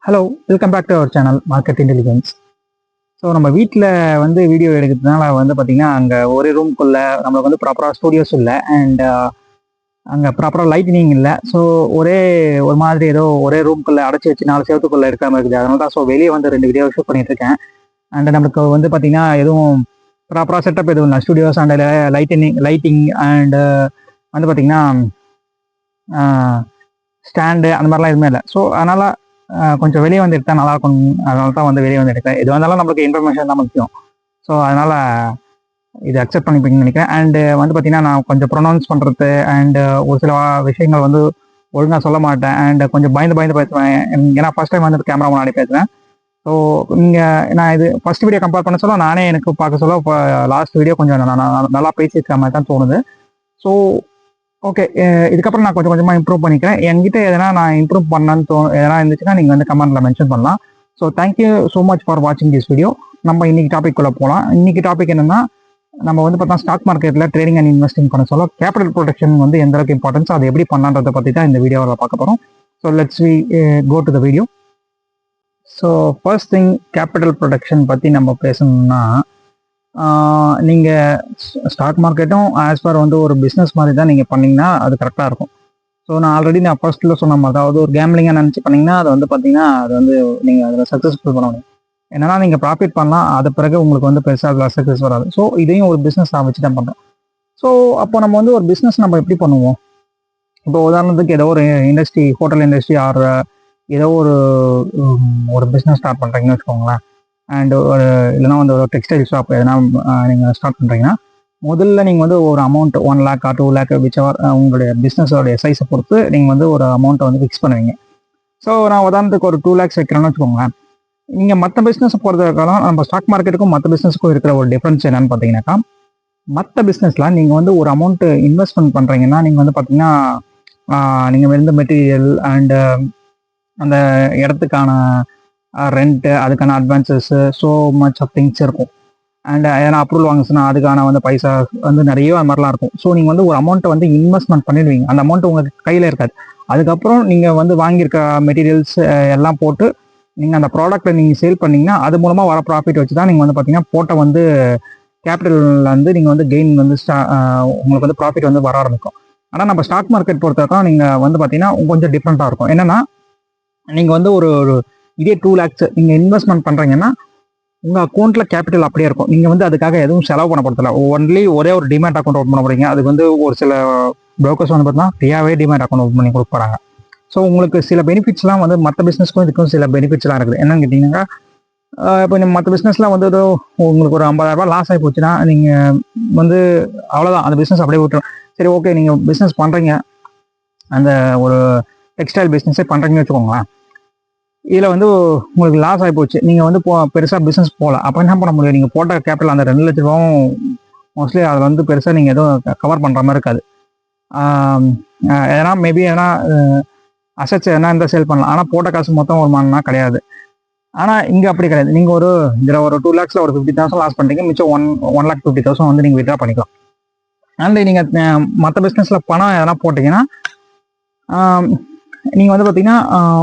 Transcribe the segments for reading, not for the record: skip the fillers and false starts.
Hello, welcome back to our channel market intelligence. So நம்ம வீட்டில் வந்து வீடியோ எடுக்கிறதுனால வந்து பார்த்திங்கன்னா அங்கே ஒரே ரூம்குள்ளே நம்மளுக்கு வந்து ப்ராப்பராக ஸ்டூடியோஸ் இல்லை அண்ட் அங்கே ப்ராப்பராக லைட்னிங் இல்லை. ஸோ ஒரு மாதிரி ஏதோ ஒரே ரூம்குள்ளே அடைச்சி வச்சு 4 செவத்துக்குள்ளே இருக்காமல் இருக்குது. அதனால தான் வெளியே வந்து 2 வீடியோ ஷூட் பண்ணிட்டு இருக்கேன். அண்ட் நம்மளுக்கு வந்து பார்த்திங்கன்னா எதுவும் ப்ராப்பராக செட்டப் எதுவும் இல்லை. ஸ்டூடியோஸ் அண்ட் லைட்டிங் அண்டு வந்து பார்த்திங்கன்னா ஸ்டாண்டு அந்த மாதிரிலாம் எதுவுமே இல்லை. ஸோ அதனால் கொஞ்சம் வெளியே வந்து எடுத்தால் நல்லாயிருக்கும். அதனால தான் வந்து வெளியே வந்து எடுக்கிறேன். எது வந்தாலும் நம்மளுக்கு இன்ஃபர்மேஷன் தான் முக்கியம். ஸோ அதனால் இது அக்செப்ட் பண்ணிப்பீங்கன்னு நினைக்கிறேன். அண்டு வந்து பார்த்திங்கன்னா நான் கொஞ்சம் ப்ரொனவுன்ஸ் பண்ணுறது அண்டு ஒரு சில விஷயங்கள் வந்து ஒழுங்காக சொல்ல மாட்டேன். அண்டு கொஞ்சம் பயந்து பேசுவேன். ஏன்னா ஃபஸ்ட் டைம் வந்து கேமரா முன்னாடி பேசுகிறேன். ஸோ நான் இது ஃபஸ்ட் வீடியோ கம்பேர் பண்ண சொல்ல நானே எனக்கு பார்க்க சொல்ல இப்போ லாஸ்ட் வீடியோ கொஞ்சம் நல்லா பேசியிருக்கிற மாதிரி தான் தோணுது. ஸோ ஓகே, இதுக்கப்புறம் நான் கொஞ்சமாக இம்ப்ரூவ் பண்ணிக்கிறேன். என்கிட்ட எதனா நான் இம்ப்ரூவ் பண்ணான்னு எதனா இருந்துச்சுன்னா நீங்கள் வந்து கமெண்ட்டில் மென்ஷன் பண்ணலாம். So thank you so much for வாட்சிங் திஸ் வீடியோ. நம்ம இன்னைக்கு டாபிக்குள்ளே போகலாம். இன்னைக்கு டாபிக் என்னென்னா, நம்ம வந்து பார்த்தா ஸ்டாக் மார்க்கெட்டில் ட்ரேடிங் அண்ட் இன்வெஸ்டிங் பண்ண சொல்ல கேபிட்டல் ப்ரொடெக்ஷன் வந்து எந்த அளவுக்கு இம்பார்ட்டன்ஸ், அதை எப்படி பண்ணான்றதை பற்றி தான் இந்த வீடியோவில் பார்க்க போகிறோம். So let's we go to the video. So first thing, capital protection பற்றி நம்ம பேசணும்னா, நீங்கள் ஸ்டாக் மார்க்கெட்டும் ஆஸ் பர் வந்து ஒரு பிஸ்னஸ் மாதிரி தான் நீங்கள் பண்ணிங்கன்னா அது கரெக்டாக இருக்கும். ஸோ நான் ஃபர்ஸ்ட்டில் சொன்ன மாதிரி, அதாவது ஒரு கேம்லிங்காக நினச்சி பண்ணிங்கன்னா அது வந்து பார்த்தீங்கன்னா அது வந்து நீங்கள் அதில் சக்ஸஸ்ஃபுல் பண்ண முடியும். என்னன்னா நீங்கள் ப்ராஃபிட் பண்ணலாம், அது பிறகு உங்களுக்கு வந்து பெருசாக அதில் சக்ஸஸ் வராது. ஸோ இதையும் ஒரு பிஸ்னஸ் வச்சு தான் பண்ணுறோம். ஸோ அப்போ நம்ம வந்து ஒரு பிஸ்னஸ் நம்ம எப்படி பண்ணுவோம்? இப்போ உதாரணத்துக்கு ஏதோ ஒரு இண்டஸ்ட்ரி, ஹோட்டல் இண்டஸ்ட்ரி ஆர் ஏதோ ஒரு பிஸ்னஸ் ஸ்டார்ட் பண்ணுறீங்கன்னு வச்சுக்கோங்களேன். அண்ட் இல்லைனா வந்து ஒரு டெக்ஸ்டைல் ஷாப் எதனா நீங்கள் ஸ்டார்ட் பண்ணுறீங்கன்னா, முதல்ல நீங்கள் வந்து ஒரு amount 1 lakh or 2 lakh whichever உங்களுடைய பிஸ்னஸோடைய சைஸை பொறுத்து நீங்கள் வந்து ஒரு அமௌண்ட்டை வந்து ஃபிக்ஸ் பண்ணுவீங்க. ஸோ நான் உதாரணத்துக்கு ஒரு 2 lakhs வைக்கிறேன்னு வச்சுக்கோங்களேன். நீங்கள் மற்ற பிஸ்னஸ் பொறுத்தவரைக்கும் நம்ம ஸ்டாக் மார்க்கெட்டுக்கும் மற்ற பிஸ்னஸுக்கும் இருக்கிற ஒரு டிஃப்ரென்ஸ் என்னன்னு பார்த்தீங்கன்னாக்கா, மற்ற பிஸ்னஸில் நீங்கள் வந்து ஒரு அமௌண்ட்டு இன்வெஸ்ட்மெண்ட் பண்ணுறீங்கன்னா நீங்கள் வந்து பார்த்தீங்கன்னா நீங்கள் வந்து மெட்டீரியல் அண்டு அந்த இடத்துக்கான ரெண்ட்டு, அதுக்கான அட்வான்சஸ்ஸு, ஸோ மச் ஆஃப் திங்ஸ் இருக்கும். அண்ட் ஏன்னா அப்ரூவல் வாங்கிச்சுன்னா அதுக்கான வந்து பைசா வந்து நிறைய அது மாதிரிலாம் இருக்கும். ஸோ நீங்கள் வந்து ஒரு அமௌண்ட்டை வந்து இன்வெஸ்ட்மெண்ட் பண்ணிடுவீங்க. அந்த அமௌண்ட்டு உங்களுக்கு கையில் இருக்காது. அதுக்கப்புறம் நீங்கள் வந்து வாங்கியிருக்க மெட்டீரியல்ஸ் எல்லாம் போட்டு நீங்கள் அந்த ப்ராடக்ட்டை நீங்கள் சேல் பண்ணிங்கன்னா அது மூலமாக வர ப்ராஃபிட் வச்சு தான் நீங்கள் வந்து பார்த்தீங்கன்னா போட்ட வந்து கேபிட்டலில் வந்து நீங்கள் வந்து கெயின் வந்து உங்களுக்கு வந்து ப்ராஃபிட் வந்து வர ஆரம்பிக்கும். ஆனால் நம்ம ஸ்டாக் மார்க்கெட் பொறுத்தவரைக்கும் நீங்கள் வந்து பார்த்தீங்கன்னா கொஞ்சம் டிஃப்ரெண்ட்டாக இருக்கும். என்னென்னா, நீங்கள் வந்து ஒரு இதே 2 lakhs நீங்கள் இன்வெஸ்ட்மெண்ட் பண்ணுறீங்கன்னா உங்கள் அக்கௌண்ட்டில் கேபிட்டல் அப்படியே இருக்கும். நீங்கள் வந்து அதுக்காக எதுவும் செலவு பண்ண போகிறதில்ல. ஒரே ஒரு டிமேட் அக்கௌண்ட் ஓப்பன் பண்ண போகிறீங்க. அதுக்கு வந்து ஒரு சில ப்ரோக்கர்ஸ் வந்து பார்த்தீங்கன்னா ஃப்ரீயாகவே டிமேட் அக்கௌண்ட் ஓப்பன் பண்ணி கொடுக்குறாங்க. ஸோ உங்களுக்கு சில பெனிஃபிட்ஸ்லாம் வந்து மற்ற பிஸ்னஸ்க்கும் இதுக்கும் சில பெனிஃபிட்ஸ்லாம் இருக்குது. என்னன்னு கேட்டிங்கன்னா, இப்போ மற்ற பிஸ்னஸ்லாம் வந்து ஏதோ உங்களுக்கு ஒரு 50,000 லாஸ் ஆகி போச்சுன்னா நீங்கள் வந்து அவ்வளோதான், அந்த பிஸ்னஸ் அப்படியே விட்டுரும். சரி, ஓகே, நீங்கள் பிஸ்னஸ் பண்ணுறீங்க, அந்த ஒரு டெக்ஸ்டைல் பிஸ்னஸே பண்ணுறீங்கன்னு வச்சுக்கோங்களேன். இதில் வந்து உங்களுக்கு லாஸ் ஆகி போச்சு, நீங்கள் வந்து பெருசாக பிஸ்னஸ் போகல. அப்போ என்ன பண்ண முடியும்? நீங்கள் போட்ட கேபிட்டல் அந்த 2 லட்ச ரூபாவும் மோஸ்ட்லி அதில் வந்து பெருசாக நீங்கள் எதுவும் கவர் பண்ணுற மாதிரி இருக்காது. ஏன்னா மேபி ஏன்னா அசட்ஸ் எதனா இருந்தால் சேல் பண்ணலாம். ஆனால் போட்ட காசு மொத்தம் வருமானம்னா கிடையாது. ஆனால் இங்கே அப்படி கிடையாது. நீங்கள் இதில் ஒரு 2 lakhs ஒரு 50,000 லாஸ் பண்ணுறீங்க, மிச்சம் 1,50,000 வந்து நீங்கள் வித்ட்ரா பண்ணிக்கலாம். அண்ட் நீங்கள் மற்ற பிஸ்னஸில் பணம் எதனா போட்டிங்கன்னா நீங்கள் வந்து பார்த்தீங்கன்னா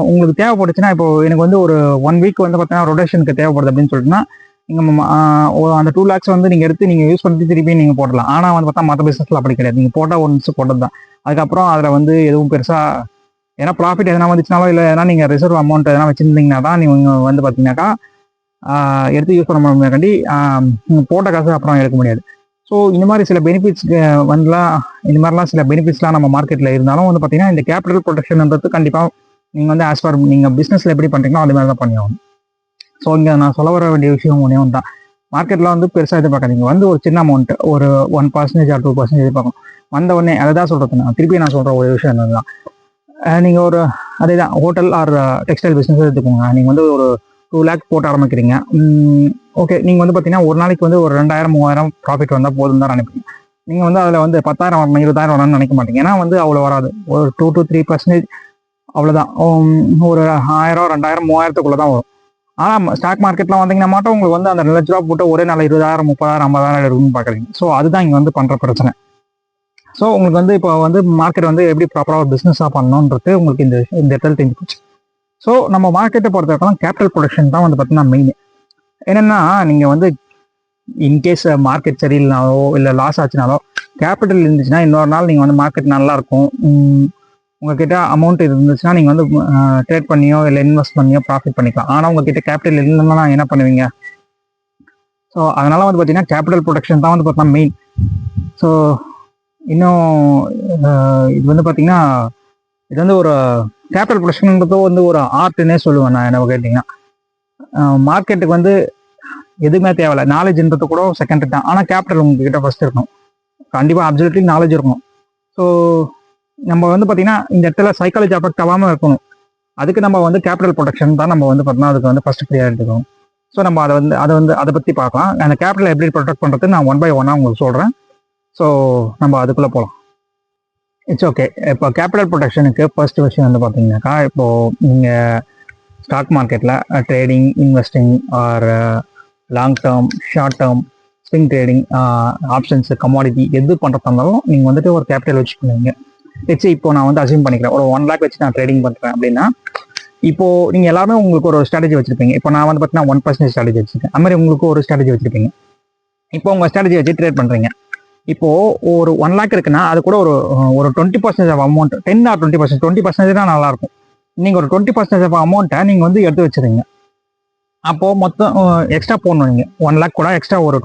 உங்களுக்கு தேவைப்பட்டுச்சுன்னா, இப்போ எனக்கு வந்து ஒரு 1 week வந்து பார்த்தீங்கன்னா ரொட்டேஷனுக்கு தேவைப்படுது அப்படின்னு சொல்லிட்டுனா நீங்கள் அந்த 2 lakhs வந்து நீங்கள் எடுத்து நீங்கள் யூஸ் பண்ணிட்டு திருப்பி நீங்கள் போடலாம். ஆனால் வந்து பார்த்தா மற்ற பிஸ்னஸில் அப்படி கிடையாது. நீங்கள் போட்டால் ஒன்ஸ் போட்டது தான். அதுக்கப்புறம் அதில் வந்து எதுவும் பெருசாக ஏன்னா ப்ராஃபிட் எதனா வந்துச்சுனாலோ இல்லை ஏன்னா நீங்கள் ரிசர்வ் அமௌண்ட் எதனா வச்சுருந்தீங்கன்னா தான் நீங்கள் வந்து பார்த்தீங்கன்னாக்கா எடுத்து யூஸ் பண்ண முடியாண்டி போட்ட காசு அப்புறம் எடுக்க முடியாது. ஸோ இந்த மாதிரி சில பெனிஃபிட்ஸ் இந்த மாதிரிலாம் சில பெனிஃபிட்ஸ்லாம் நம்ம மார்க்கெட்டில் இருந்தாலும் வந்து பார்த்தீங்கன்னா இந்த கேபிட்டல் ப்ரொடெக்ஷன்ன்றது கண்டிப்பாக நீங்கள் வந்து ஆஸ் ஃபார் நீங்கள் பிஸ்னஸில் எப்படி பண்ணுறீங்களோ அது மாதிரி தான் பண்ணியாகணும். ஸோ இங்கே நான் சொல்ல வர வேண்டிய விஷயம் ஒன்றே ஒன்று தான். மார்க்கெட்டில் வந்து பெருசாக எதிர்பார்க்காதீங்க. வந்து ஒரு சின்ன அமௌண்ட் ஒரு 1% or 2% எதிர்பார்க்கணும். வந்த உடனே அதை தான் சொல்கிறது. நான் திருப்பி சொல்கிற ஒரு விஷயம் என்னதுதான், நீங்கள் ஒரு அதே தான் ஹோட்டல் ஆர் டெக்ஸ்டைல் பிஸ்னஸ் எடுத்துக்கோங்க. நீங்கள் வந்து ஒரு 2 lakh போட்டு ஆரம்பிக்கிறீங்க. ஓகே, நீங்கள் வந்து பார்த்தீங்கன்னா ஒரு நாளைக்கு வந்து ஒரு 2,000-3,000 ப்ராஃபிட் வந்தால் போதும் தான் நினைப்பீங்க. நீங்கள் வந்து அதில் வந்து 10,000 வரணும், 20,000 வரணும்னு நினைக்க மாட்டீங்க. ஏன்னா வந்து அவ்வளோ வராது. ஒரு 2 to 3% அவ்வளோதான். ஒரு 1,000, 2,000, 3,000க்குள்ளே தான் வரும். ஆனால் ஸ்டாக் மார்க்கெட்டில் வந்தீங்கன்னா மட்டும் உங்களுக்கு வந்து அந்த 2 லட்ச ரூபா போட்டு ஒரே நாள் 20,000, 30,000, 50,000 எடுக்கணும்னு பார்க்குறீங்க. ஸோ அதுதான் இங்கே வந்து பண்ணுற பிரச்சனை. ஸோ உங்களுக்கு வந்து இப்போ வந்து மார்க்கெட் வந்து எப்படி ப்ராப்பராக ஒரு பிஸ்னஸாக பண்ணணுன்றது உங்களுக்கு இந்த இடத்துல தெரிஞ்சு போச்சு. ஸோ நம்ம மார்க்கெட்டை பொறுத்தவரைக்கும் கேபிட்டல் ப்ரொடக்ஷன் தான் வந்து பார்த்தீங்கன்னா மெயின். என்னென்னா நீங்கள் வந்து இன்கேஸ் மார்க்கெட் சரியில்லைனாலோ இல்லை லாஸ் ஆச்சுனாலோ கேபிட்டல் இருந்துச்சுன்னா இன்னொரு நாள் நீங்கள் வந்து மார்க்கெட் நல்லாயிருக்கும், உங்ககிட்ட அமௌண்ட் இருந்துச்சுன்னா நீங்கள் வந்து ட்ரேட் பண்ணியோ இல்லை இன்வெஸ்ட் பண்ணியோ ப்ராஃபிட் பண்ணிக்கலாம். ஆனால் உங்ககிட்ட கேபிட்டல் இல்லைன்னா என்ன பண்ணுவீங்க? ஸோ அதனால வந்து பார்த்தீங்கன்னா கேபிட்டல் ப்ரொடக்ஷன் தான் வந்து பார்த்தீங்கன்னா மெயின். ஸோ இன்னும் இது வந்து பார்த்தீங்கன்னா இது வந்து ஒரு கேபிட்டல் ப்ரொடக்ஷன்ன்றது வந்து ஒரு ஆர்ட்னே சொல்லுவேன் நான். என்ன கேட்டிங்கன்னா மார்க்கெட்டுக்கு வந்து எதுவுமே தேவையில்லை, நாலேஜ்ன்றது கூட செகண்ட் தான். ஆனால் கேபிட்டல் உங்ககிட்ட ஃபர்ஸ்ட் இருக்கணும், கண்டிப்பாக அப்சல்யூட்லி நாலேஜ் இருக்கணும். ஸோ நம்ம வந்து பார்த்தீங்கன்னா இந்த இடத்துல சைக்காலஜி அஃபெக்ட் ஆகாமல் இருக்கணும். அதுக்கு நம்ம வந்து கேபிட்டல் ப்ரொடக்ஷன் தான் நம்ம வந்து பார்த்தீங்கன்னா அதுக்கு வந்து ஃபர்ஸ்ட் ப்ரியாரிட்டி இருக்கணும். ஸோ நம்ம அதை பற்றி பார்க்கலாம். அந்த கேபிட்டலை எப்படி ப்ரொடெக்ட் பண்ணுறது நான் 1 by 1 உங்களுக்கு சொல்கிறேன். ஸோ நம்ம அதுக்குள்ளே போகலாம். It's okay. இப்போ கேபிட்டல் ப்ரொடெக்ஷனுக்கு ஃபர்ஸ்ட் விஷயம் வந்து பார்த்தீங்கன்னாக்கா, இப்போது நீங்கள் ஸ்டாக் மார்க்கெட்டில் trading, investing or long term, short term, swing trading, options, commodity எது பண்ணுறதா இருந்தாலும் நீங்கள் வந்துட்டு ஒரு கேபிட்டல் வச்சு பண்ணுவீங்க. வச்சு இப்போ நான் வந்து அசியூம் பண்ணிக்கிறேன், ஒரு 1 lakh வச்சு நான் ட்ரேடிங் பண்ணுறேன் அப்படின்னா, இப்போது நீங்கள் எல்லாருமே உங்களுக்கு ஒரு ஸ்ட்ராட்டஜி வச்சுருப்பீங்க. இப்போ நான் வந்து பார்த்தீங்கன்னா 1% ஸ்ட்ராட்டஜி வச்சுருக்கேன், அது மாதிரி உங்களுக்கு ஒரு ஸ்ட்ராட்டஜி வச்சுருப்பீங்க. இப்போ உங்கள் ஸ்ட்ராட்டஜி வச்சு ட்ரேட் பண்ணுறீங்க. இப்போது ஒரு 1 lakh இருக்குன்னா அது கூட ஒரு 20% ஆஃப் அமௌண்ட், 10 or 20%, 20% தான் நல்லாயிருக்கும். நீங்கள் ஒரு 20% ஆஃப் அமௌண்ட்டை நீங்கள் வந்து எடுத்து வச்சுருங்க. அப்போது மொத்தம் எக்ஸ்ட்ரா போடணும். நீங்கள் 1 lakh கூட எக்ஸ்ட்ரா ஒரு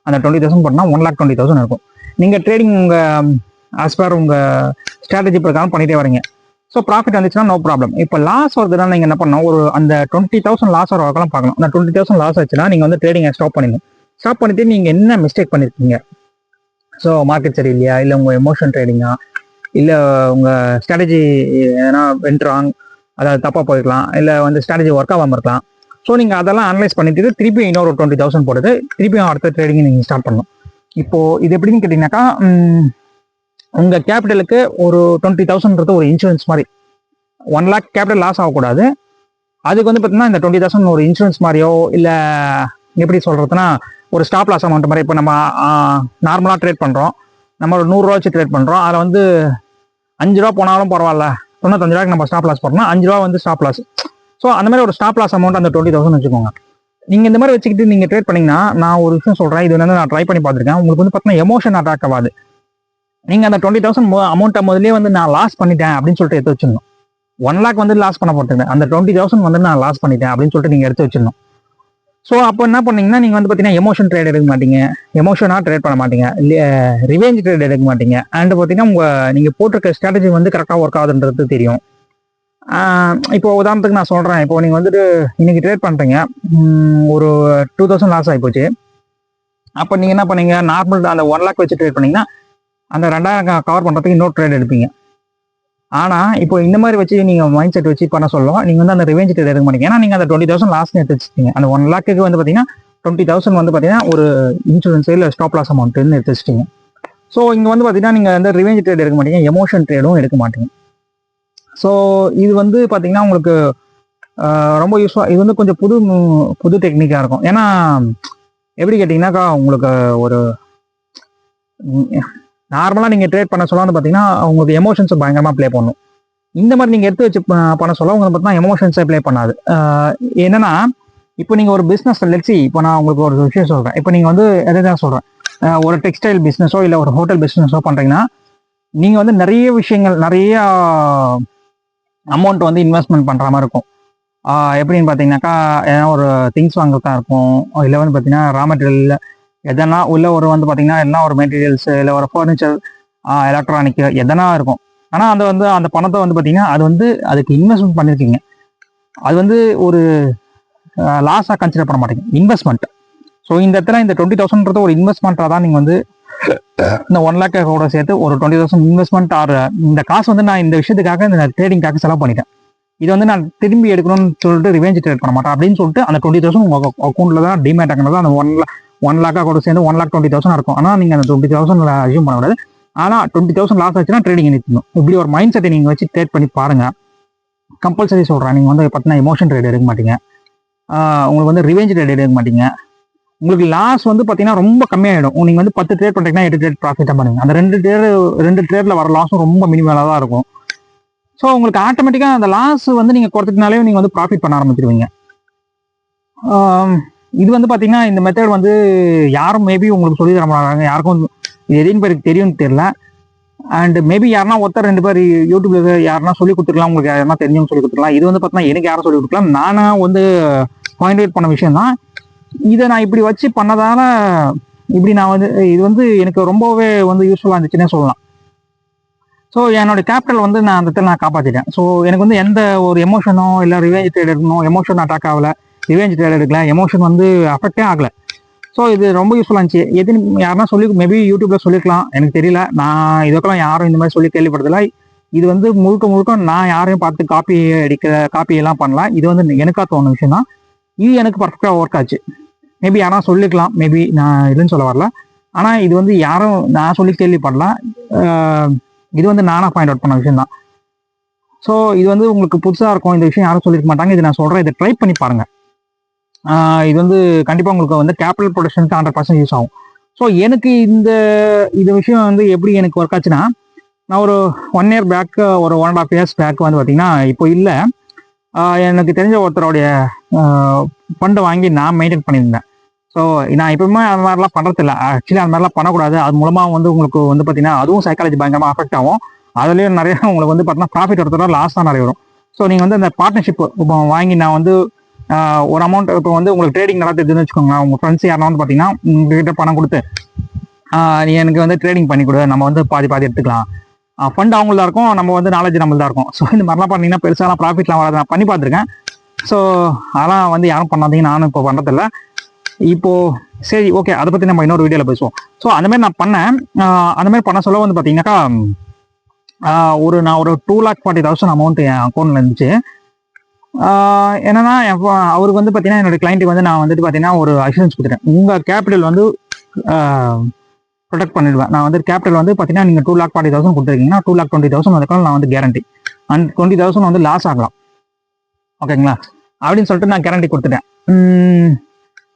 அந்த 20,000 போட்டோம்னா 1,20,000 இருக்கும். நீங்கள் ட்ரேடிங் உங்கள் ஆஸ் பர் உங்கள் ஸ்ட்ராட்டஜி பிரகாரம் பண்ணிகிட்டே வரீங்க. ஸோ ப்ராஃபிட் வந்துச்சுன்னா நோ ப்ராப்ளம். இப்போ லாஸ் வருதுன்னா நீங்கள் என்ன பண்ணணும், ஒரு அந்த 20,000 லாஸ் வர வரைக்கும் பார்க்கணும். அந்த 20,000 லாஸ் ஆச்சுன்னா நீங்கள் வந்து ட்ரேடிங்கை ஸ்டாப் பண்ணிடணும். ஸ்டாப் பண்ணிவிட்டு நீங்கள் என்ன மிஸ்டேக் பண்ணியிருக்கீங்க, ஸோ மார்க்கெட் சரி இல்லையா, இல்லை உங்கள் எமோஷன் ட்ரேடிங்கா, இல்லை உங்கள் ஸ்ட்ராட்டஜி எதனா வென்ட்ராங், அதாவது தப்பாக போயிருக்கலாம், இல்லை வந்து ஸ்ட்ராட்டஜி ஒர்க் ஆகாமல் இருக்கலாம். ஸோ நீங்கள் அதெல்லாம் அனலைஸ் பண்ணிட்டு திருப்பி இன்னொரு 20,000 போடுறது, திருப்பியும் அடுத்த ட்ரேடிங் நீங்கள் ஸ்டார்ட் பண்ணணும். இப்போது இது எப்படின்னு கேட்டிங்கனாக்கா, உங்கள் கேபிட்டலுக்கு ஒரு 20,000ன்றது ஒரு இன்சூரன்ஸ் மாதிரி. 1 lakh கேபிட்டல் லாஸ் ஆகக்கூடாது. அதுக்கு வந்து பார்த்தீங்கன்னா இந்த 20,000 ஒரு இன்சூரன்ஸ் மாதிரியோ, இல்லை எப்படி சொல்கிறதுனா ஒரு ஸ்டாப் லாஸ் அமௌண்ட் மாதிரி. இப்போ நம்ம நார்மலாக ட்ரேட் பண்ணுறோம், நம்ம ஒரு 100 ரூபா வச்சு ட்ரேட் பண்ணுறோம். அதில் வந்து 5 ரூபா போனாலும் பரவாயில்ல, 95 ரூபாய்க்கு நம்ம ஸ்டாப் லாஸ் போடுறோம்னா 5 ரூபா வந்து ஸ்டாப் லாஸ். ஸோ அந்த மாதிரி ஒரு ஸ்டாப் லாஸ் அமௌண்ட் அந்த 20,000 வச்சுக்கோங்க. நீங்கள் இந்த மாதிரி வச்சுக்கிட்டு நீங்கள் ட்ரேட் பண்ணிங்கன்னா, நான் ஒரு விஷயம் சொல்கிறேன், இது வந்து நான் ட்ரை பண்ணி பார்த்துருக்கேன். உங்களுக்கு வந்து பார்த்தீங்கன்னா எமோஷன் அட்டாக் ஆகாது. நீங்கள் அந்த 20,000 அமௌண்ட்டை முதலே வந்து நான் லாஸ் பண்ணிட்டேன் அப்படின்னு சொல்லிட்டு எடுத்து வச்சிடணும். 1 lakh வந்து லாஸ் பண்ண போட்டுருங்க, அந்த 20,000 வந்து நான் லாஸ் பண்ணிட்டேன் அப்படின்னு சொல்லிட்டு நீங்கள் எடுத்து வச்சிடணும். ஸோ அப்போ என்ன பண்ணீங்கன்னா, நீங்கள் வந்து பார்த்தீங்கன்னா எமோஷன் ட்ரேட் எடுக்க மாட்டீங்க, எமோஷனாக ட்ரேட் பண்ண மாட்டீங்க, ரிவெஞ்ச் ட்ரேட் எடுக்க மாட்டீங்க. அண்ட் பார்த்தீங்கன்னா நீங்கள் போட்டிருக்க ஸ்ட்ராட்டஜி வந்து கரெக்டாக ஒர்க் ஆகுதுன்றது தெரியும். இப்போ உதாரணத்துக்கு நான் சொல்கிறேன், இப்போ நீங்கள் வந்துட்டு இன்னைக்கு ட்ரேட் பண்ணுறீங்க, ஒரு 2,000 லாஸ் ஆகி போச்சு. அப்போ நீங்கள் என்ன பண்ணீங்க, நார்மல் அந்த 1 lakh வச்சு ட்ரேட் பண்ணீங்கன்னா அந்த 2,000 கவர் பண்ணுறதுக்கு இன்னொரு ட்ரேட் எடுப்பீங்க. ஆனால் இப்போ இந்த மாதிரி வச்சு நீங்கள் மைண்ட் செட் வச்சு பண்ண சொல்லுவோம், நீங்கள் வந்து அந்த ரிவெஞ்ச் ட்ரேட் எடுக்க மாட்டீங்க. ஏன்னா நீங்கள் அந்த 20,000 லாஸ்ன்னு எடுத்து வச்சுட்டீங்க. அந்த 1 lakh வந்து பார்த்தீங்கன்னா 20,000 வந்து பார்த்தீங்கன்னா ஒரு இன்சூரன்ஸ் இல்லை ஸ்டாப் லாஸ் அமௌண்ட்டுன்னு எடுத்து வச்சுட்டீங்க. ஸோ இங்கே வந்து பார்த்தீங்கன்னா நீங்கள் வந்து ரிவெஞ்ச் ட்ரேட் எடுக்க மாட்டீங்க, எமோஷன் ட்ரேடும் எடுக்க மாட்டீங்க. ஸோ இது வந்து பார்த்தீங்கன்னா உங்களுக்கு ரொம்ப யூஸ்ஃபுல்லாக, இது வந்து கொஞ்சம் புது டெக்னிக்காக இருக்கும். ஏன்னா எப்படி கேட்டிங்கனாக்கா, உங்களுக்கு ஒரு நார்மலாக நீங்கள் ட்ரேட் பண்ண சொல்ல வந்து பார்த்தீங்கன்னா உங்களுக்கு எமோஷன்ஸை பயங்கரமாக ப்ளே பண்ணணும். இந்த மாதிரி நீங்கள் எடுத்து வச்சு பண்ண சொல்ல உங்களுக்கு பார்த்தீங்கன்னா எமோஷன்ஸை ப்ளே பண்ணாது. என்னன்னா இப்போ நீங்கள் ஒரு பிஸ்னஸ் லெட்ஸி, இப்போ நான் உங்களுக்கு ஒரு விஷயம் சொல்கிறேன். இப்போ நீங்கள் வந்து எதாவது சொல்கிறேன், ஒரு டெக்ஸ்டைல் பிஸ்னஸோ இல்லை ஒரு ஹோட்டல் பிஸ்னஸோ பண்ணுறீங்கன்னா, நீங்கள் வந்து நிறைய விஷயங்கள், நிறைய அமௌண்ட் வந்து இன்வெஸ்ட்மெண்ட் பண்ணுற மாதிரி இருக்கும். எப்படின்னு பார்த்தீங்கன்னாக்கா, ஏன்னா ஒரு திங்ஸ் வாங்குறதா இருக்கும், இல்லை வந்து பார்த்தீங்கன்னா ரா மெட்டீரியல் எதனா உள்ள ஒரு வந்து பார்த்தீங்கன்னா எல்லாம் ஒரு மெட்டீரியல்ஸ், இல்லை ஒரு ஃபர்னிச்சர், எலக்ட்ரானிக் எதனா இருக்கும். ஆனால் அது வந்து அந்த பணத்தை வந்து பார்த்தீங்கன்னா அது வந்து அதுக்கு இன்வெஸ்ட்மெண்ட் பண்ணியிருக்கீங்க. அது வந்து ஒரு லாஸாக கன்சிடர் பண்ண மாட்டீங்க, இன்வெஸ்ட்மெண்ட். ஸோ இந்த இடத்துல இந்த 20,000 ஒரு இன்வெஸ்ட்மெண்ட்டாக தான் நீங்கள் வந்து இந்த 1 lakh கூட சேர்த்து ஒரு 20,000 இன்வெஸ்ட்மெண்ட் ஆர் இந்த காசு வந்து நான் இந்த விஷயத்துக்காக இந்த ட்ரேடிங்காக செலவு பண்ணிட்டேன், இது வந்து நான் திரும்பி எடுக்கணும்னு சொல்லிட்டு ரிவெஞ்ச் ட்ரேட் பண்ண மாட்டேன் அப்படின்னு சொல்லிட்டு அந்த 20,000 உங்கள் அக்கௌண்ட்டில் தான் டிமேட் ஆகினது. அந்த 1 lakh கூட சேர்ந்து 1,20,000 இருக்கும். ஆனால் நீங்கள் அந்த 20,000 அசியூம் பண்ணக்கூடாது. ஆனால் 20,000 லாஸ் ஆச்சுன்னா ட்ரேடிங் நிறுத்தணும். இப்படி ஒரு மைண்ட் செட்டை நீங்கள் வச்சு ட்ரேட் பண்ணி பாருங்கள். கம்பல்சரி சொல்கிறேன், நீங்கள் வந்து பார்த்தீங்கன்னா எமோஷன் ட்ரேட் எடுக்க மாட்டீங்க, உங்களுக்கு வந்து ரிவெஞ்ச் ட்ரேட் எடுக்க மாட்டீங்க. உங்களுக்கு லாஸ் வந்து பார்த்தீங்கன்னா ரொம்ப கம்மியாகிடும். நீங்கள் வந்து 10 ட்ரேட் பண்ணுறீங்கன்னா 8 ட்ரேட் ப்ராஃபிட்டாக பண்ணுங்க. அந்த 2 ட்ரேடில் வர லாஸும் ரொம்ப மினிமலாக தான் இருக்கும். ஸோ உங்களுக்கு ஆட்டோமேட்டிக்காக அந்த லாஸ் வந்து நீங்கள் குறைச்சிட்டனாலே நீங்கள் வந்து ப்ராஃபிட் பண்ண ஆரம்பிச்சிருவீங்க. இது வந்து பார்த்தீங்கன்னா இந்த மெத்தட் வந்து யாரும் மேபி உங்களுக்கு சொல்லி தர மாட்டாங்க, யாருக்கும் இது எதுன்னு பேருக்கு தெரியும்னு தெரியல. அண்ட் மேபி யாருன்னா ஒருத்தர் 2 பேர் யூடியூப்ல யாருன்னா சொல்லி கொடுத்துருக்கலாம், உங்களுக்கு யாருன்னா தெரிஞ்சவங்க சொல்லி கொடுத்துருக்கலாம். இது வந்து பார்த்தீங்கன்னா எனக்கு யாரும் சொல்லி கொடுக்கலாம், நானா வந்து பாயிண்ட் அவுட் பண்ண விஷயம் தான். இதை நான் இப்படி வச்சு பண்ணதால இப்படி நான் வந்து இது வந்து எனக்கு ரொம்பவே வந்து யூஸ்ஃபுல்லாக இருந்துச்சுன்னே சொல்லலாம். ஸோ என்னோட கேபிட்டல் வந்து நான் அந்த இடத்துல நான் காப்பாற்றிட்டேன். ஸோ எனக்கு வந்து எந்த ஒரு எமோஷனோ இல்லை ரிவேஞ்ச் ட்ரேட் எடுக்கணும், எமோஷன் அட்டாக் ஆகலை, ரிவேஞ்ச் ட்ரேட் எடுக்கல, எமோஷன் வந்து அஃபெக்டே ஆகலை. ஸோ இது ரொம்ப யூஸ்ஃபுல்லாக இருந்துச்சு. எது யாருன்னா சொல்லி மேபி யூடியூப்ல சொல்லிக்கலாம், எனக்கு தெரியல. நான் இதுக்கெல்லாம் யாரும் இந்த மாதிரி சொல்லி கேள்விப்பட்டதில்ல. இது வந்து முழுக்க நான் யாரையும் பார்த்து காப்பி எல்லாம் பண்ணல. இது வந்து எனக்கா தோணுன விஷயம் தான். இது எனக்கு பர்ஃபெக்டாக ஒர்க் ஆச்சு. மேபி யாரா சொல்லிக்கலாம், மேபி நான் இல்லைன்னு சொல்ல வரல. ஆனால் இது வந்து யாரும் நான் சொல்லி கேள்விப்படல. இது வந்து நானா பாயிண்ட் அவுட் பண்ண விஷயம் தான். ஸோ இது வந்து உங்களுக்கு புதுசாக இருக்கும், இந்த விஷயம் யாரும் சொல்லியிருக்க மாட்டாங்க. இது நான் சொல்கிறேன், இதை ட்ரை பண்ணி பாருங்க. இது வந்து கண்டிப்பாக உங்களுக்கு வந்து கேபிட்டல் ப்ரொடக்ஷனுக்கு 100% யூஸ் ஆகும். ஸோ எனக்கு இந்த விஷயம் வந்து எப்படி எனக்கு ஒர்க் ஆச்சுன்னா, நான் ஒரு 1 year பேக், ஒரு 1.5 years பேக் வந்து பார்த்தீங்கன்னா, இப்போ இல்லை, எனக்கு தெரிஞ்ச ஒருத்தருடைய ஃபண்டை வாங்கி நான் மெயின்டைன் பண்ணியிருந்தேன். ஸோ நான் எப்பவுமே அந்த மாதிரிலாம் பண்ணுறதில்ல. ஆக்சுவலி அந்த மாதிரிலாம் பண்ணக்கூடாது. அது மூலமாக வந்து உங்களுக்கு வந்து பார்த்தீங்கன்னா அதுவும் சைக்காலஜி பயங்கரமாக அஃபெக்ட் ஆகும். அதுலேயும் நிறைய உங்களுக்கு வந்து பார்த்தீங்கன்னா ப்ராஃபிட் எடுத்துகிற லாஸ் தான் நிறைய வரும். ஸோ நீங்கள் வந்து அந்த பார்ட்னர்ஷிப் இப்போ வாங்கி நான் வந்து ஒரு அமௌண்ட் இப்போ வந்து உங்களுக்கு ட்ரேடிங் நல்லா தெரிஞ்சுன்னு வச்சுக்கோங்களேன். உங்கள் ஃப்ரெண்ட்ஸ் யாரும் வந்து பார்த்தீங்கன்னா உங்ககிட்ட பணம் கொடுத்து நீ எனக்கு வந்து ட்ரேடிங் பண்ணி கொடு, நம்ம வந்து பாதி எடுத்துக்கலாம். ஃபண்ட் அவங்களதா இருக்கும், நம்ம வந்து நாலேஜ் நம்மள்தான் இருக்கும். ஸோ இந்த மாதிரிலாம் பார்த்தீங்கன்னா பெருசாலாம் ப்ராஃபிட்லாம் வராது. நான் பண்ணி பார்த்துருக்கேன். ஸோ அதெல்லாம் வந்து யாரும் பண்ணாதீங்க, நானும் இப்போ பண்ணுறதில்ல. இப்போ சரி, ஓகே, அதை பற்றி நம்ம இன்னொரு வீடியோவில் பேசுவோம். ஸோ அந்த மாதிரி நான் பண்ணேன். அந்த மாதிரி பண்ண சொல்ல வந்து பார்த்தீங்கன்னாக்கா நான் ஒரு 2,40,000 அமௌண்ட் என் அக்கௌண்ட்ல இருந்துச்சு. என்னன்னா அவருக்கு வந்து பார்த்தீங்கன்னா என்னோட கிளைண்ட்டுக்கு வந்து நான் வந்துட்டு பார்த்தீங்கன்னா ஒரு அஷூரன்ஸ் கொடுத்துட்டேன். உங்கள் கேபிட்டல் வந்து ப்ரொடெக்ட் பண்ணிடுவேன். நான் வந்து கேபிட்டல் வந்து பார்த்தீங்கன்னா நீங்கள் 2,40,000 கொடுத்துருக்கீங்கன்னா 2,20,000 வரைக்கும் நான் வந்து கேரண்டி, அண்ட் 20,000 வந்து லாஸ் ஆகலாம், ஓகேங்களா, அப்படின்னு சொல்லிட்டு நான் கேரண்டி கொடுத்துட்டேன்.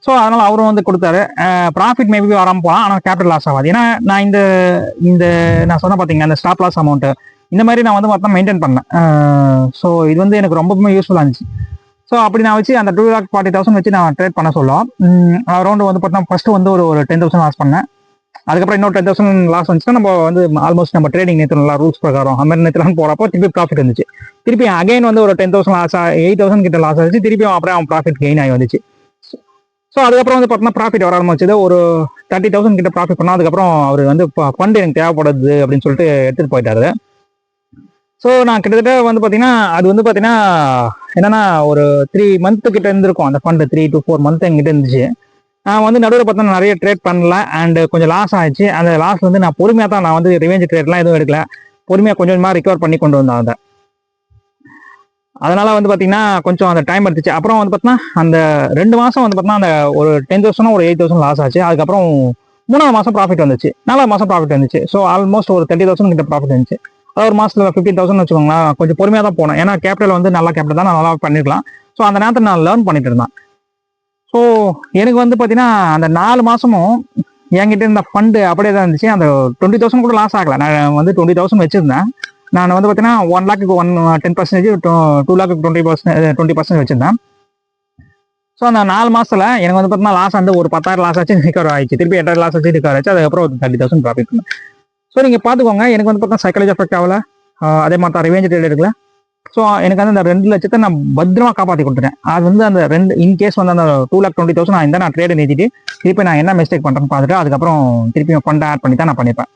ஸோ அதனால அவரும் வந்து கொடுத்தாரு. ப்ராஃபிட் மேபி வராமல் போகலாம், ஆனால் கேபிட்டல் லாஸ் ஆகாது. ஏன்னா நான் இந்த நான் சொன்ன பார்த்தீங்கன்னா அந்த ஸ்டாப் லாஸ் அமௌண்ட்டு இந்த மாதிரி நான் வந்து மொத்தம் மெயின்டைன் பண்ணேன். ஸோ இது வந்து எனக்கு ரொம்பவுமே யூஸ்ஃபுல்லாக இருந்துச்சு. ஸோ அப்படி நான் வச்சு அந்த 2,40,000 வச்சு நான் ட்ரேட் பண்ண சொல்லலாம். அரௌண்ட் வந்து பார்த்தா ஃபர்ஸ்ட் வந்து ஒரு 10,000 லாஸ் பண்ணேன். அதுக்கப்புறம் இன்னொரு 10,000 லாஸ் வந்துச்சுன்னா நம்ம வந்து ஆல்மோஸ்ட் நம்ம ட்ரேடிங் நேற்றுலாம் ரூல்ஸ் பிரகாரம் அந்த மாதிரி நேற்றுலாம் போகிறப்போ திருப்பி ப்ராஃபிட் வந்துச்சு. திருப்பி அகைன் வந்து ஒரு 10,000 லாஸ் 8,000 கிட்ட லாஸ் ஆச்சு. திருப்பியும் அப்புறம் அவன் ப்ராஃபிட் கெயின் ஆகி வந்துச்சு. ஸோ அதுக்கப்புறம் வந்து பார்த்தோம்னா ப்ராஃபிட் வர ஆரம்பிச்சது. ஒரு 30,000 கிட்ட ப்ராஃபிட் பண்ணால் அதுக்கப்புறம் அவர் வந்து ஃபண்ட் எனக்கு தேவைப்படுது அப்படின்னு சொல்லிட்டு எடுத்துகிட்டு போயிட்டாரு. ஸோ நான் கிட்டத்தட்ட வந்து பார்த்தீங்கன்னா அது வந்து பார்த்தீங்கன்னா என்னன்னா ஒரு 3 month கிட்ட இருந்திருக்கும் அந்த ஃபண்டு. 3 to 4 month எங்கிட்ட இருந்துச்சு. நான் வந்து நடுவில் பார்த்தா நிறைய ட்ரேட் பண்ணல, அண்ட் கொஞ்சம் லாஸ் ஆயிடுச்சு. அந்த லாஸ் வந்து நான் பொறுமையாக தான், நான் வந்து ரிவெஞ்ச் ட்ரேட்லாம் எதுவும் எடுக்கல, பொறுமையாக கொஞ்சமாக ரிகவர் பண்ணி கொண்டு வந்தேன் அதை. அதனால வந்து பார்த்தீங்கன்னா கொஞ்சம் அந்த டைம் எடுத்துச்சு. அப்புறம் வந்து பார்த்தீங்கன்னா அந்த 2 மாதம் வந்து பார்த்தீங்கன்னா அந்த ஒரு 10,000 ஒரு 8,000 லாஸ் ஆச்சு. அதுக்கப்புறம் 3ஆவது மாதம் ப்ராஃபிட் வந்துச்சு, 4ஆவது மாதம் ப்ராஃபிட் வந்துச்சு. ஸோ ஆல்மோஸ்ட் ஒரு 30,000 கிட்ட ப்ராஃபிட் வந்துச்சு. அது ஒரு மாதத்தில் 15,000 வச்சுக்கோங்களேன். கொஞ்சம் பொறுமையாக தான் போனேன், ஏன்னா கேபிட்டல் வந்து நல்ல கேபிட்டல் தான், நான் நல்லா பண்ணிருக்கலாம். ஸோ அந்த நேரத்தில் நான் லேர்ன் பண்ணிட்டு இருந்தேன். ஸோ எனக்கு வந்து பார்த்தீங்கன்னா அந்த 4 மாதமும் என்கிட்ட இருந்த ஃபண்டு அப்படியே தான் இருந்துச்சு. அந்த 20,000 கூட லாஸ் ஆகலை. நான் வந்து 20,000 வச்சிருந்தேன். நான் வந்து பார்த்தீங்கன்னா 1 lakhக்கு 10%, 2 lakhக்கு 20% வச்சிருந்தேன். ஸோ அந்த 4 மாதத்துல எனக்கு வந்து பார்த்தீங்கன்னா லாஸ் வந்து ஒரு 10,000 லாஸ் ஆச்சு, ரிகவர் ஆயிடுச்சு. திருப்பி 8,000 லாஸ் ஆச்சு, ரிகவர் ஆச்சு. அதுக்கப்புறம் ஒரு 30,000 ப்ராஃபிட் பண்ணேன். ஸோ நீங்கள் பார்த்துக்கோங்க, எனக்கு வந்து பார்த்தா சைக்காலஜி எஃபெக்ட் ஆகல, அதே மாதிரி தான் ரிவெஞ்ச் ட்ரேட் எடுக்கல. ஸோ எனக்கு வந்து அந்த 2 லட்சத்தை நான் பத்திரமா காப்பாற்றி கொடுத்துட்டேன். அது வந்து அந்த இன்கேஸ் வந்து அந்த 2,20,000 நான் ட்ரேடை நிறுத்திட்டு திருப்பி நான் என்ன மிஸ்டேக் பண்ணுறேன்னு பார்த்துட்டு அதுக்கப்புறம் திருப்பி ஃபண்டை ஆட் பண்ணி தான் நான் பண்ணிப்பேன்.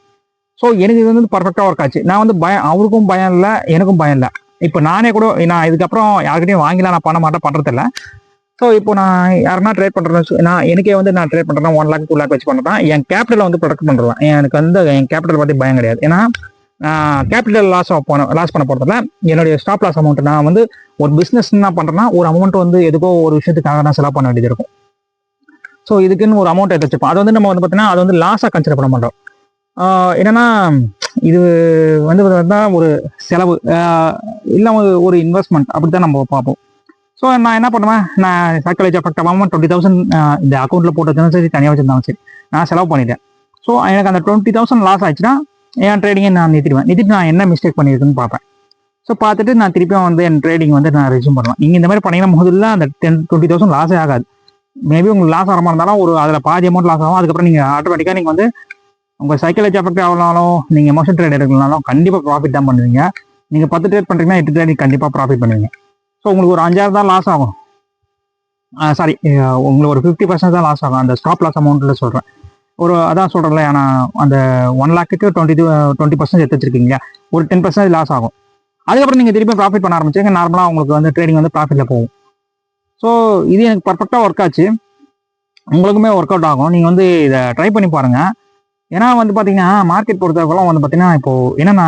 ஸோ எனக்கு இது வந்து பர்ஃபெக்டாக ஒர்க் ஆச்சு. நான் வந்து அவருக்கும் பயம் இல்லை, எனக்கும் பயம் இல்லை. இப்போ நானே கூட நான் இதுக்கப்புறம் யாருக்கிட்டையும் வாங்கிலாம் நான் பண்ண மாட்டேன், பண்ணுறதில்ல. ஸோ இப்போ நான் யாருன்னா ட்ரேட் பண்ணுறேன்னு எனக்கே வந்து நான் ட்ரேட் பண்ணுறேன் 1 lakh 2 lakh வச்சு பண்ணுறேன். என் கேபிட்டலை வந்து ப்ரொடெக்ட் பண்ணுறேன். எனக்கு வந்து என் கேபிட்டல் பற்றி பயம் கிடையாது. ஏன்னா கேபிட்டல் லாஸ் பண்ண போகிறதில்ல. என்னுடைய ஸ்டாப் லாஸ் அமௌண்ட் நான் வந்து ஒரு பிஸ்னஸ் என்ன பண்ணுறேன்னா ஒரு அமௌண்ட் வந்து எதுக்கோ ஒரு விஷயத்துக்காக நான் செலவு பண்ண வேண்டியது இருக்கும். ஸோ இதுக்குன்னு ஒரு அமௌண்ட் எடுத்து வச்சுப்போம். அது வந்து நம்ம வந்து பார்த்தீங்கன்னா அது வந்து லாஸாக கன்சிடர் பண்ண மாட்டோம். என்னன்னா இது வந்து ஒரு செலவு இல்லை ஒரு இன்வெஸ்ட்மெண்ட் அப்படி தான் நம்ம பார்ப்போம். ஸோ நான் என்ன பண்ணுவேன், நான் சைக்காலஜி எஃபெக்ட் ஆகாமல் 20,000 இந்த அக்கௌண்ட்டில் போட்டதுன்னு சரி, தனியாக வச்சுருந்தாலும் சரி, நான் செலவு பண்ணிட்டேன். ஸோ எனக்கு அந்த 20,000 லாஸ் ஆச்சுன்னா என் ட்ரேடிங்கை நான் நிறுத்திட்டு நான் என்ன மிஸ்டேக் பண்ணியிருக்குன்னு பார்ப்பேன். ஸோ பார்த்துட்டு நான் திருப்பியும் வந்து என் ட்ரேடிங் வந்து நான் ரெஸ்யூம் பண்ணலாம். நீங்கள் இந்த மாதிரி பண்ணீங்கன்னா முதல்ல அந்த 10-20,000 லாஸே ஆகாது. மேபி உங்களுக்கு லாஸ் ஆகாமல் இருந்தாலும் ஒரு அதில் பாதி அமௌண்ட் லாஸ் ஆகும். அதுக்கப்புறம் நீங்கள் ஆட்டோமேட்டிக்காக நீங்கள் வந்து உங்கள் சைக்காலஜி எஃபெக்ட் ஆகலாலும் நீங்கள் எமோஷன் ட்ரேட் எடுக்கலனாலும் கண்டிப்பாக ப்ராஃபிட் தான் பண்ணுவீங்க. நீங்கள் 10 ட்ரேட் பண்ணுறீங்கன்னா 8 ட்ரேட் கண்டிப்பாக ப்ராஃபிட் பண்ணுவீங்க. ஸோ உங்களுக்கு ஒரு 5,000 தான் லாஸ் ஆகும். சாரி, உங்களுக்கு ஒரு 50% தான் லாஸ் ஆகும். அந்த ஸ்டாப் லாஸ் அமௌண்ட்டில் சொல்கிறேன். ஒரு அதான் சொல்கிறேன்ல, ஆனால் அந்த 1 lakhக்கு 20% எடுத்து வச்சிருக்கீங்க, ஒரு 10% லாஸ் ஆகும். அதுக்கப்புறம் நீங்கள் திருப்பி ப்ராஃபிட் பண்ண ஆரம்பிச்சிங்க. நார்மலாக உங்களுக்கு வந்து ட்ரேடிங் வந்து ப்ராஃபிட்டில் போகும். ஸோ இது எனக்கு பர்ஃபெக்டாக ஒர்க் ஆச்சு. உங்களுக்குமே ஒர்க் அவுட் ஆகும். நீங்கள் வந்து இதை ட்ரை பண்ணி பாருங்கள். ஏன்னா வந்து பார்த்தீங்கன்னா மார்க்கெட் பொறுத்தவரைக்கும் வந்து பார்த்தீங்கன்னா இப்போது என்னென்னா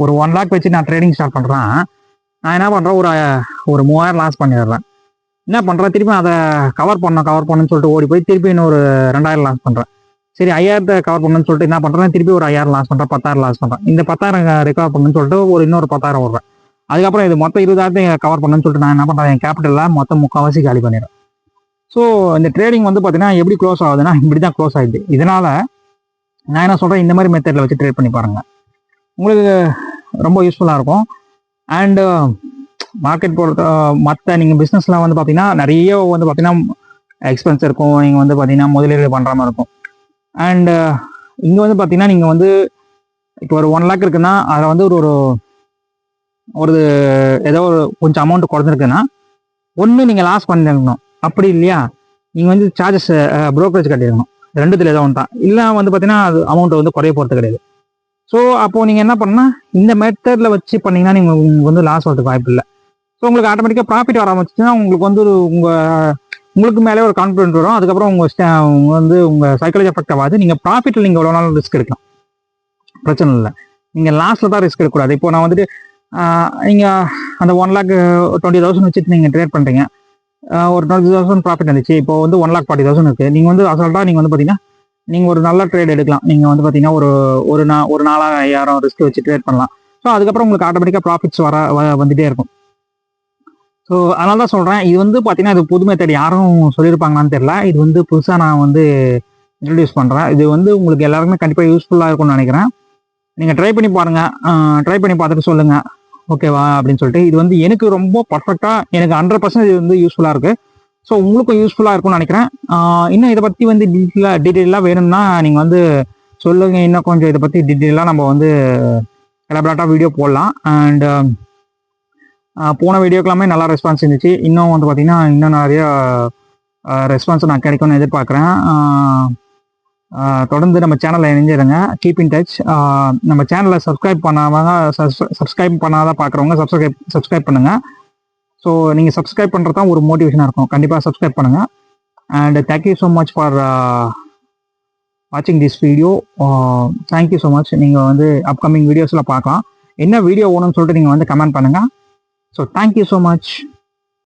ஒரு 1 lakh வச்சு நான் ட்ரேடிங் ஸ்டார்ட் பண்ணுறேன். நான் என்ன பண்ணுறேன், ஒரு 3,000 லாஸ் பண்ணிடுறேன். என்ன பண்ணுறேன், திருப்பி அதை கவர் பண்ணணும்னு சொல்லிட்டு ஓடி போய் திருப்பி இன்னொரு 2,000 லாஸ் பண்ணுறேன். சரி 5,000 கவர் பண்ணணும்னு சொல்லிட்டு என்ன பண்ணுறேன், திருப்பி ஒரு 5,000 லாஸ் பண்ணுறேன், 10,000 லாஸ் பண்ணுறேன். இந்த 10,000 ரெக்கவர் பண்ணணும்னு சொல்லிட்டு இன்னொரு 10,000 விடுறேன். அதுக்கப்புறம் இது மொத்தம் 20,000 கவர் பண்ணணும்னு சொல்லிட்டு நான் என்ன பண்ணுறேன், என் கேபிட்டலில் மொத்தம் 3/4 காலி பண்ணிடுறேன். ஸோ இந்த ட்ரேடிங் வந்து பார்த்தீங்கன்னா எப்படி க்ளோஸ் ஆகுதுன்னா இப்படி தான் க்ளோஸ் ஆகிடுது. இதனால் நான் என்ன சொல்கிறேன், இந்த மாதிரி மெத்தடில் வச்சு ட்ரேட் பண்ணி பாருங்கள், உங்களுக்கு ரொம்ப யூஸ்ஃபுல்லாக இருக்கும். அண்டு மார்க்கெட் பொறுத்த மற்ற நீங்கள் பிஸ்னஸ்லாம் வந்து பார்த்தீங்கன்னா நிறைய வந்து பார்த்தீங்கன்னா எக்ஸ்பென்ஸ் இருக்கும். நீங்கள் வந்து பார்த்தீங்கன்னா முதலீடு பண்ணுற மாதிரி இருக்கும். அண்டு இங்கே வந்து பார்த்தீங்கன்னா நீங்கள் வந்து இப்போ ஒரு 1 lakh இருக்குன்னா அதில் வந்து ஒரு ஏதோ ஒரு கொஞ்சம் அமௌண்ட் குறைஞ்சிருக்குன்னா ஒன்று நீங்கள் லாஸ் பண்ணிருக்கணும். அப்படி இல்லையா நீங்கள் வந்து சார்ஜஸ் ப்ரோக்கரேஜ் கட்டிருக்கணும். ரெண்டுத்தில் ஏதோ ஒன்று தான். இல்லை வந்து பார்த்தீங்கன்னா அது அமௌண்ட் வந்து குறைய போகிறது கிடையாது. ஸோ அப்போது நீங்கள் என்ன பண்ணால் இந்த மெத்தடில் வச்சு பண்ணிங்கன்னா நீங்கள் உங்களுக்கு வந்து லாஸ் வரதுக்கு வாய்ப்பு இல்லை. ஸோ உங்களுக்கு ஆட்டோமேட்டிக்காக ப்ராஃபிட் வர ஆரம்பிச்சுன்னா உங்களுக்கு வந்து உங்களுக்கு மேலே ஒரு கான்ஃபிடென்ட் வரும். அதுக்கப்புறம் உங்கள் சைக்காலஜி எஃபெக்ட் ஆகாது. நீங்கள் ப்ராஃபிட்டில் நீங்கள் எவ்வளோ நாள் ரிஸ்க் எடுக்கலாம், பிரச்சனை இல்லை. நீங்கள் லாஸ்ட்டில் தான் ரிஸ்க் எடுக்கக்கூடாது. இப்போ நான் வந்துட்டு நீங்கள் அந்த 1,20,000 வச்சுட்டு நீங்கள் ட்ரேட் பண்ணுறீங்க, ஒரு 20,000 ப்ராஃபிட் இருந்துச்சு. இப்போ வந்து 1,40,000 இருக்குது. நீங்கள் வந்து அசால்ட்டாக நீங்கள் வந்து பார்த்தீங்கன்னா நீங்கள் ஒரு நல்ல ட்ரேட் எடுக்கலாம். நீங்கள் வந்து பார்த்தீங்கன்னா ஒரு 4,000 ரிஸ்க் வச்சு ட்ரேட் பண்ணலாம். ஸோ அதுக்கப்புறம் உங்களுக்கு ஆட்டோமேட்டிக்காக ப்ராஃபிட்ஸ் வந்துகிட்டே இருக்கும். ஸோ அதனால தான் சொல்கிறேன், இது வந்து பார்த்தீங்கன்னா இது புது மெத்தட், யாரும் சொல்லியிருப்பாங்களான்னு தெரியல. இது வந்து புதுசாக நான் வந்து இன்ட்ரடியூஸ் பண்ணுறேன். இது வந்து உங்களுக்கு எல்லாருக்குமே கண்டிப்பாக யூஸ்ஃபுல்லாக இருக்கும்னு நினைக்கிறேன். நீங்கள் ட்ரை பண்ணி பாருங்கள். ட்ரை பண்ணி பார்த்துட்டு சொல்லுங்கள் ஓகேவா அப்படின்னு சொல்லிட்டு. இது வந்து எனக்கு ரொம்ப பர்ஃபெக்டாக, எனக்கு 100% இது வந்து யூஸ்ஃபுல்லாக இருக்குது. ஸோ உங்களுக்கும் யூஸ்ஃபுல்லாக இருக்கும்னு நினைக்கிறேன். இன்னும் இதை பற்றி வந்து டீட்டெயிலாக வேணும்னா நீங்கள் வந்து சொல்லுங்கள். இன்னும் கொஞ்சம் இதை பற்றி டீட்டெயிலாக நம்ம வந்து எலாபரேட்டாக வீடியோ போடலாம். அண்ட் போன வீடியோக்கெல்லாமே நல்லா ரெஸ்பான்ஸ் இருந்துச்சு. இன்னும் வந்து பார்த்தீங்கன்னா இன்னும் நிறைய ரெஸ்பான்ஸ் நான் கிடைக்கும்னு எதிர்பார்க்குறேன். தொடர்ந்து நம்ம சேனலை இணைஞ்சிடுங்க. Keep in touch. நம்ம சேனலை சப்ஸ்கிரைப் பண்ணாத பார்க்குறவங்க சப்ஸ்கிரைப் பண்ணுங்கள். ஸோ நீங்கள் சப்ஸ்கிரைப் பண்ணுறது தான் ஒரு மோட்டிவேஷனாக இருக்கும். கண்டிப்பாக சப்ஸ்கிரைப் பண்ணுங்கள். And thank you so much for வாட்சிங் this video. Thank you so much. நீங்கள் வந்து அப்கமிங் வீடியோஸில் பார்க்கலாம். என்ன வீடியோ வேணும்னு சொல்லிட்டு நீங்கள் வந்து கமெண்ட் பண்ணுங்கள். So thank you so much.